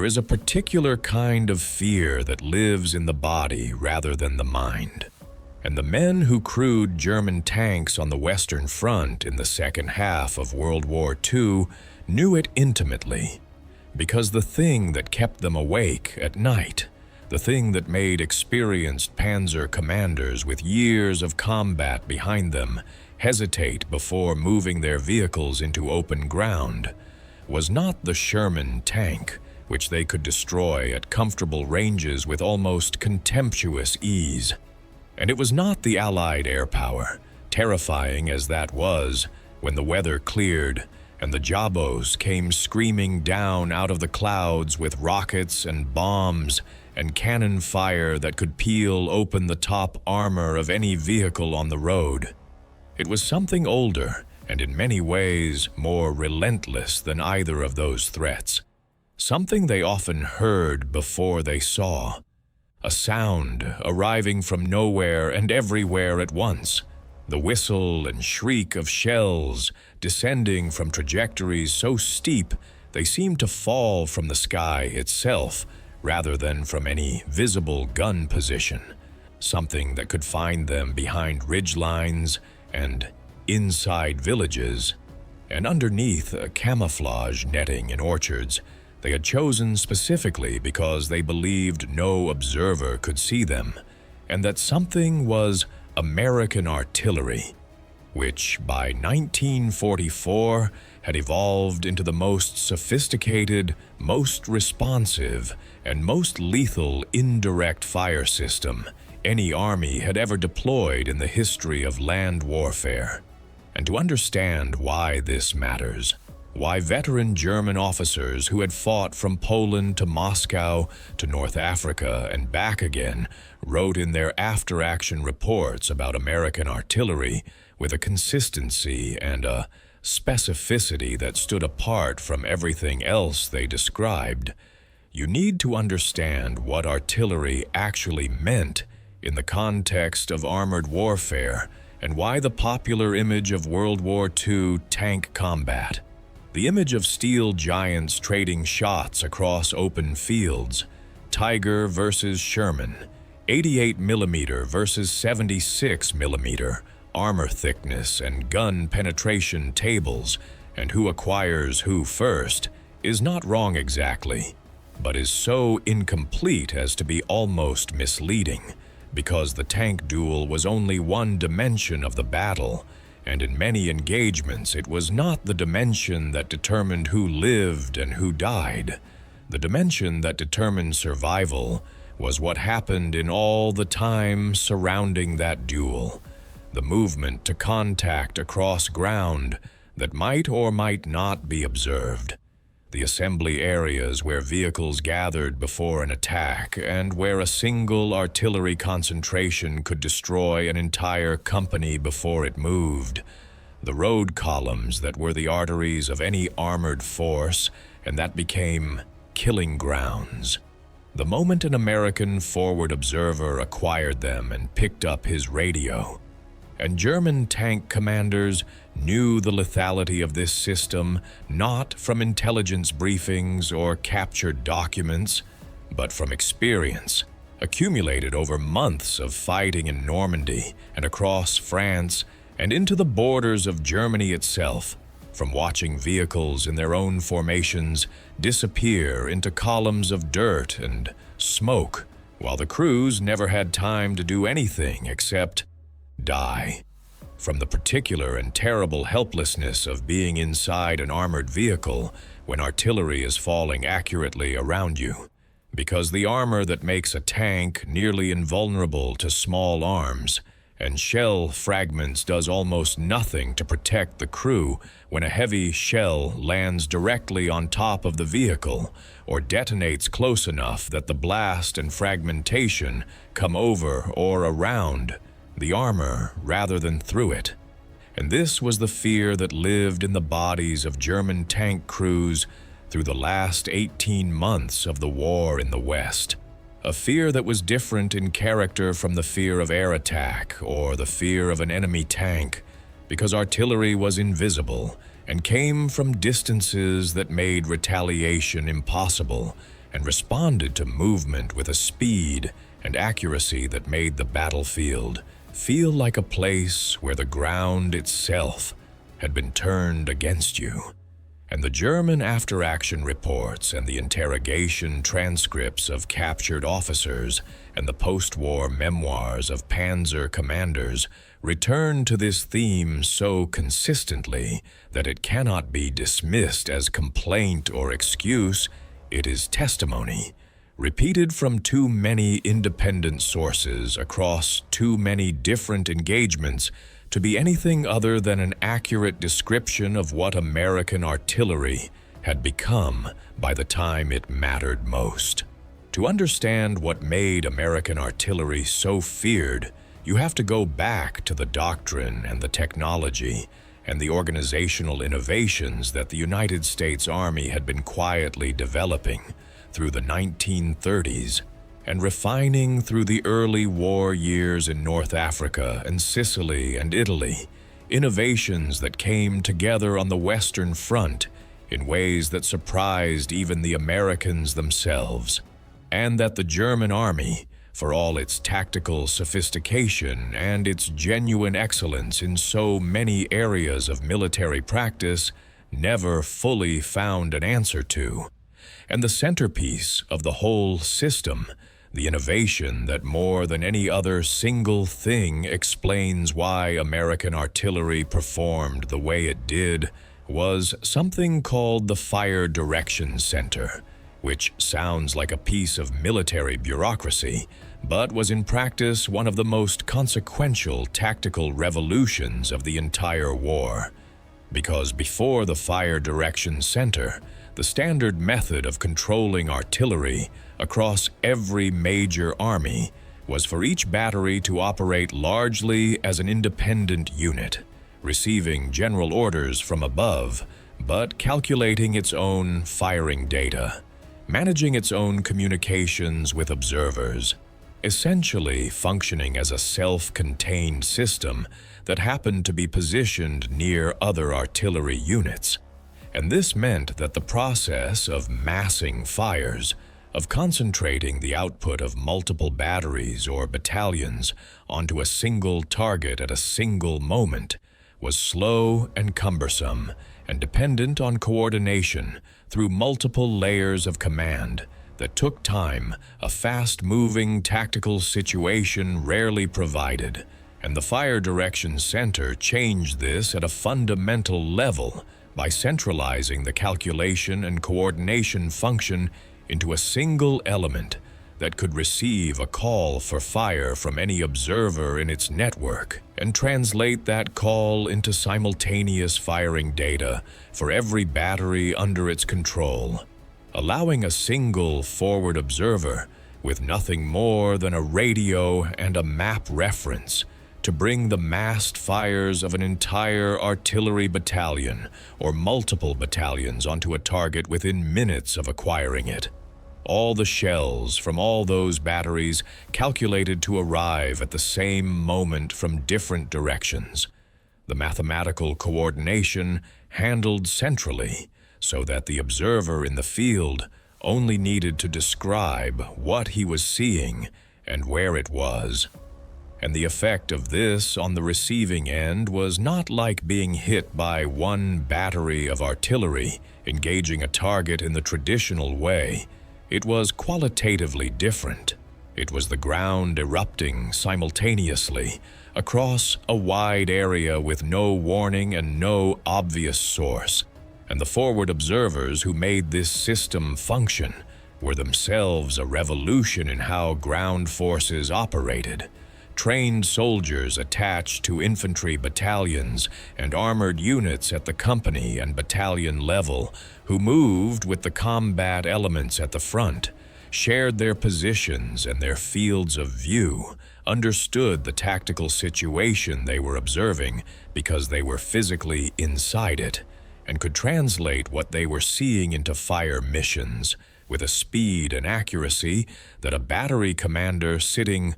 There is a particular kind of fear that lives in the body rather than the mind. And the men who crewed German tanks on the Western Front in the second half of World War II knew it intimately, because the thing that kept them awake at night, the thing that made experienced Panzer commanders with years of combat behind them hesitate before moving their vehicles into open ground, was not the Sherman tank, which they could destroy at comfortable ranges with almost contemptuous ease. And it was not the Allied air power, terrifying as that was, when the weather cleared and the Jabos came screaming down out of the clouds with rockets and bombs and cannon fire that could peel open the top armor of any vehicle on the road. It was something older and in many ways more relentless than either of those threats. Something they often heard before they saw. A sound arriving from nowhere and everywhere at once. The whistle and shriek of shells descending from trajectories so steep they seemed to fall from the sky itself rather than from any visible gun position. Something that could find them behind ridgelines and inside villages and underneath a camouflage netting in orchards they had chosen specifically because they believed no observer could see them, and that something was American artillery, which by 1944 had evolved into the most sophisticated, most responsive, and most lethal indirect fire system any army had ever deployed in the history of land warfare. And to understand why this matters, why veteran German officers who had fought from Poland to Moscow to North Africa and back again wrote in their after-action reports about American artillery with a consistency and a specificity that stood apart from everything else they described, you need to understand what artillery actually meant in the context of armored warfare and why the popular image of World War II tank combat, the image of steel giants trading shots across open fields, Tiger versus Sherman, 88mm versus 76mm, armor thickness and gun penetration tables, and who acquires who first, is not wrong exactly, but is so incomplete as to be almost misleading, because the tank duel was only one dimension of the battle, and in many engagements it was not the dimension that determined who lived and who died. The dimension that determined survival was what happened in all the time surrounding that duel, the movement to contact across ground that might or might not be observed, the assembly areas where vehicles gathered before an attack and where a single artillery concentration could destroy an entire company before it moved, the road columns that were the arteries of any armored force and that became killing grounds. The moment an American forward observer acquired them and picked up his radio, and German tank commanders knew the lethality of this system not from intelligence briefings or captured documents, but from experience, accumulated over months of fighting in Normandy and across France and into the borders of Germany itself, from watching vehicles in their own formations disappear into columns of dirt and smoke, while the crews never had time to do anything except die. From the particular and terrible helplessness of being inside an armored vehicle when artillery is falling accurately around you, because the armor that makes a tank nearly invulnerable to small arms and shell fragments does almost nothing to protect the crew when a heavy shell lands directly on top of the vehicle or detonates close enough that the blast and fragmentation come over or around the armor rather than through it. And this was the fear that lived in the bodies of German tank crews through the last 18 months of the war in the West. A fear that was different in character from the fear of air attack or the fear of an enemy tank, because artillery was invisible and came from distances that made retaliation impossible and responded to movement with a speed and accuracy that made the battlefield feel like a place where the ground itself had been turned against you. And the German after-action reports and the interrogation transcripts of captured officers and the post-war memoirs of Panzer commanders return to this theme so consistently that it cannot be dismissed as complaint or excuse. It is testimony, repeated from too many independent sources across too many different engagements to be anything other than an accurate description of what American artillery had become by the time it mattered most. To understand what made American artillery so feared, you have to go back to the doctrine and the technology and the organizational innovations that the United States Army had been quietly developing through the 1930s and refining through the early war years in North Africa and Sicily and Italy, innovations that came together on the Western Front in ways that surprised even the Americans themselves, and that the German Army, for all its tactical sophistication and its genuine excellence in so many areas of military practice, never fully found an answer to. And the centerpiece of the whole system, the innovation that more than any other single thing explains why American artillery performed the way it did, was something called the Fire Direction Center, which sounds like a piece of military bureaucracy, but was in practice one of the most consequential tactical revolutions of the entire war. Because before the Fire Direction Center, the standard method of controlling artillery across every major army was for each battery to operate largely as an independent unit, receiving general orders from above, but calculating its own firing data, managing its own communications with observers, essentially functioning as a self-contained system that happened to be positioned near other artillery units. And this meant that the process of massing fires, of concentrating the output of multiple batteries or battalions onto a single target at a single moment, was slow and cumbersome and dependent on coordination through multiple layers of command that took time a fast-moving tactical situation rarely provided. And the Fire Direction Center changed this at a fundamental level by centralizing the calculation and coordination function into a single element that could receive a call for fire from any observer in its network and translate that call into simultaneous firing data for every battery under its control, allowing a single forward observer with nothing more than a radio and a map reference to bring the massed fires of an entire artillery battalion or multiple battalions onto a target within minutes of acquiring it. All the shells from all those batteries calculated to arrive at the same moment from different directions. The mathematical coordination handled centrally so that the observer in the field only needed to describe what he was seeing and where it was. And the effect of this on the receiving end was not like being hit by one battery of artillery engaging a target in the traditional way. It was qualitatively different. It was the ground erupting simultaneously across a wide area with no warning and no obvious source. And the forward observers who made this system function were themselves a revolution in how ground forces operated. Trained soldiers attached to infantry battalions and armored units at the company and battalion level who moved with the combat elements at the front, shared their positions and their fields of view, understood the tactical situation they were observing because they were physically inside it, and could translate what they were seeing into fire missions with a speed and accuracy that a battery commander sitting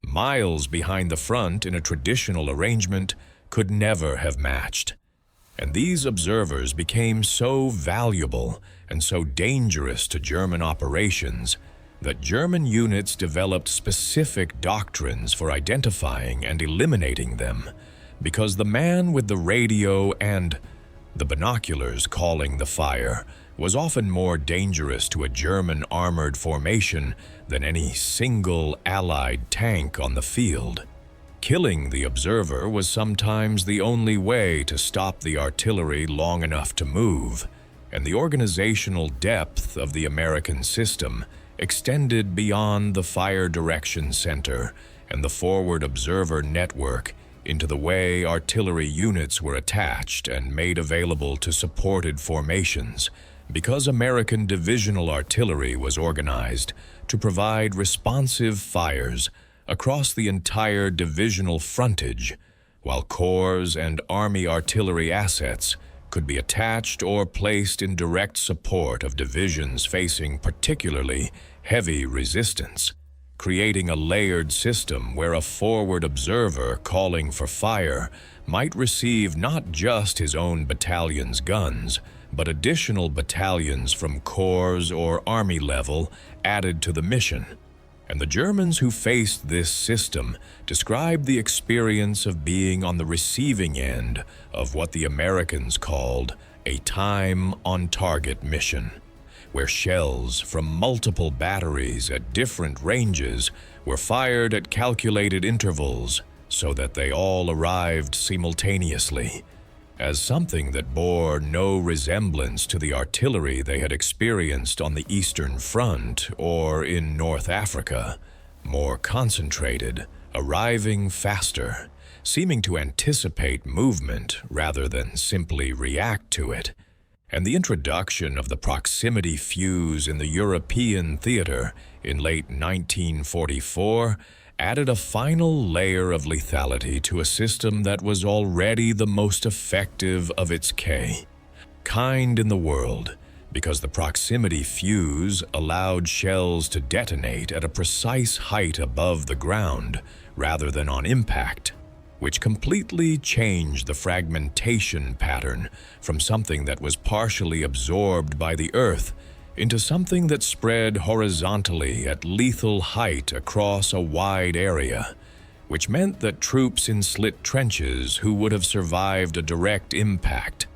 miles behind the front in a traditional arrangement could never have matched. and these observers became so valuable and so dangerous to German operations that German units developed specific doctrines for identifying and eliminating them, because the man with the radio and the binoculars calling the fire was often more dangerous to a German armored formation than any single Allied tank on the field. Killing the observer was sometimes the only way to stop the artillery long enough to move, and the organizational depth of the American system extended beyond the fire direction center and the forward observer network into the way artillery units were attached and made available to supported formations, because American divisional artillery was organized to provide responsive fires across the entire divisional frontage, while corps and Army artillery assets could be attached or placed in direct support of divisions facing particularly heavy resistance, creating a layered system where a forward observer calling for fire might receive not just his own battalion's guns, but additional battalions from corps or army level added to the mission. And the Germans who faced this system described the experience of being on the receiving end of what the Americans called a time-on-target mission, where shells from multiple batteries at different ranges were fired at calculated intervals so that they all arrived simultaneously, as something that bore no resemblance to the artillery they had experienced on the Eastern Front or in North Africa, more concentrated, arriving faster, seeming to anticipate movement rather than simply react to it. And the introduction of the proximity fuse in the European theater in late 1944 added a final layer of lethality to a system that was already the most effective of its kind in the world, because the proximity fuse allowed shells to detonate at a precise height above the ground rather than on impact, which completely changed the fragmentation pattern from something that was partially absorbed by the earth into something that spread horizontally at lethal height across a wide area, which meant that troops in slit trenches who would have survived a direct impact,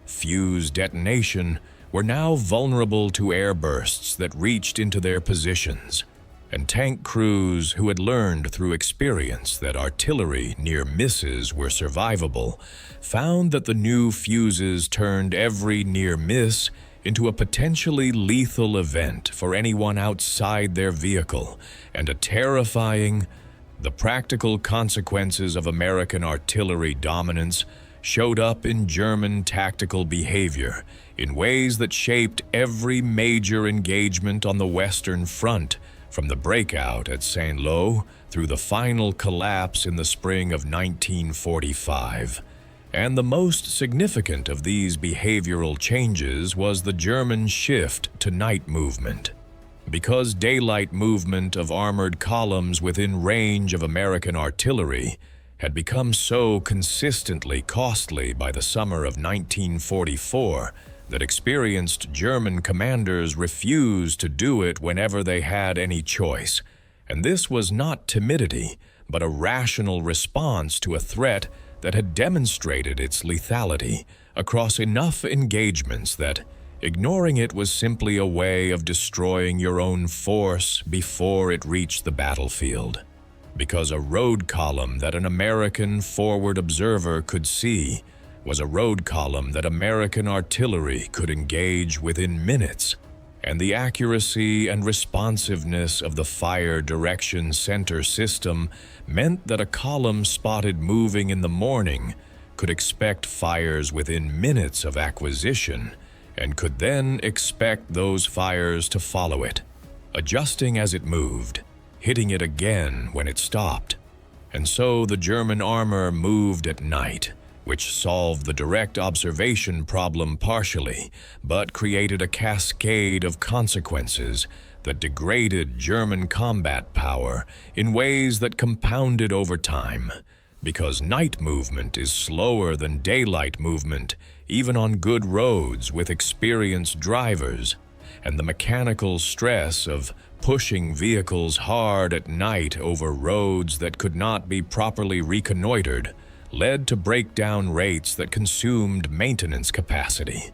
fuse detonation, were now vulnerable to airbursts that reached into their positions, and tank crews who had learned through experience that artillery near misses were survivable found that the new fuses turned every near miss into a potentially lethal event for anyone outside their vehicle, and a terrifying, the practical consequences of American artillery dominance showed up in German tactical behavior in ways that shaped every major engagement on the Western Front, from the breakout at Saint-Lô through the final collapse in the spring of 1945. And the most significant of these behavioral changes was the German shift to night movement. Because daylight movement of armored columns within range of American artillery had become so consistently costly by the summer of 1944 that experienced German commanders refused to do it whenever they had any choice. And this was not timidity, but a rational response to a threat that had demonstrated its lethality across enough engagements that ignoring it was simply a way of destroying your own force before it reached the battlefield. Because a road column that an American forward observer could see was a road column that American artillery could engage within minutes, and the accuracy and responsiveness of the fire direction center system meant that a column spotted moving in the morning could expect fires within minutes of acquisition and could then expect those fires to follow it, adjusting as it moved, hitting it again when it stopped. And so the German armor moved at night, which solved the direct observation problem partially, but created a cascade of consequences that degraded German combat power in ways that compounded over time, because night movement is slower than daylight movement, even on good roads with experienced drivers, and the mechanical stress of pushing vehicles hard at night over roads that could not be properly reconnoitered led to breakdown rates that consumed maintenance capacity.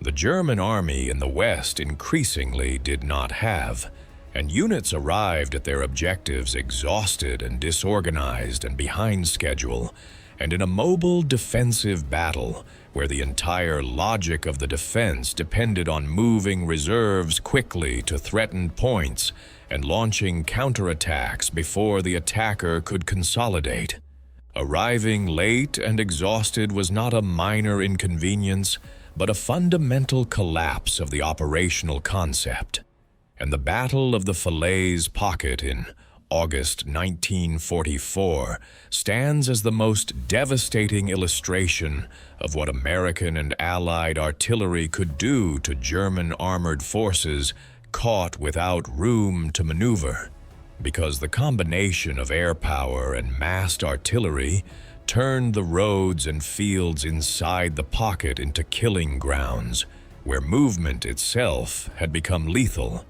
The German army in the West increasingly did not have, and units arrived at their objectives exhausted and disorganized and behind schedule, and in a mobile defensive battle where the entire logic of the defense depended on moving reserves quickly to threatened points and launching counterattacks before the attacker could consolidate. Arriving late and exhausted was not a minor inconvenience, but a fundamental collapse of the operational concept. And the Battle of the Falaise Pocket in August 1944 stands as the most devastating illustration of what American and Allied artillery could do to German armored forces caught without room to maneuver, because the combination of air power and massed artillery turned the roads and fields inside the pocket into killing grounds, where movement itself had become lethal.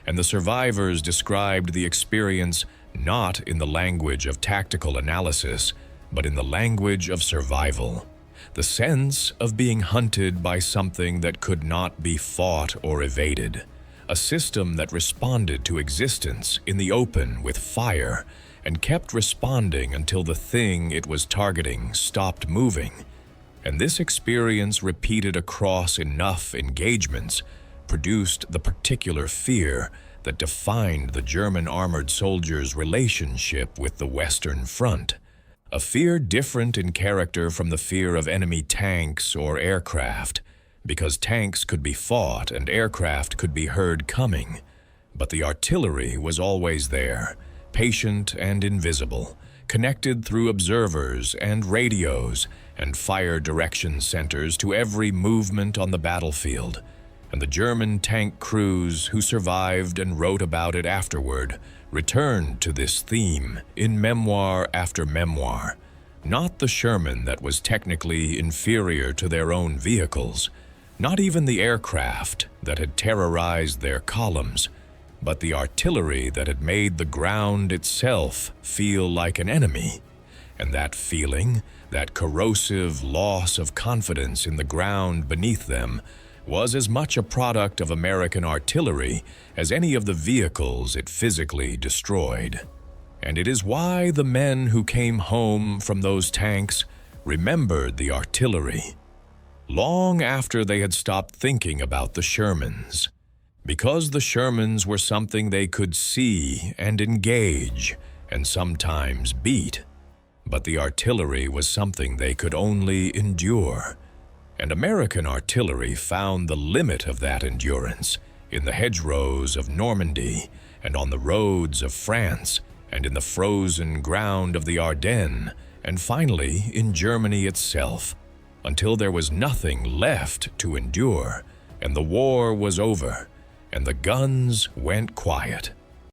And the survivors described the experience not in the language of tactical analysis, but in the language of survival, the sense of being hunted by something that could not be fought or evaded, a system that responded to existence in the open with fire and kept responding until the thing it was targeting stopped moving. And this experience, repeated across enough engagements, produced the particular fear that defined the German armored soldiers' relationship with the Western Front, a fear different in character from the fear of enemy tanks or aircraft, because tanks could be fought and aircraft could be heard coming, but the artillery was always there, patient and invisible, connected through observers and radios and fire direction centers to every movement on the battlefield. And the German tank crews who survived and wrote about it afterward returned to this theme in memoir after memoir. Not the Sherman that was technically inferior to their own vehicles, not even the aircraft that had terrorized their columns, but the artillery that had made the ground itself feel like an enemy. And that feeling, that corrosive loss of confidence in the ground beneath them, was as much a product of American artillery as any of the vehicles it physically destroyed. And it is why the men who came home from those tanks remembered the artillery long after they had stopped thinking about the Shermans, because the Shermans were something they could see and engage and sometimes beat, but the artillery was something they could only endure. And American artillery found the limit of that endurance in the hedgerows of Normandy and on the roads of France and in the frozen ground of the Ardennes and finally in Germany itself, until there was nothing left to endure and the war was over and the guns went quiet.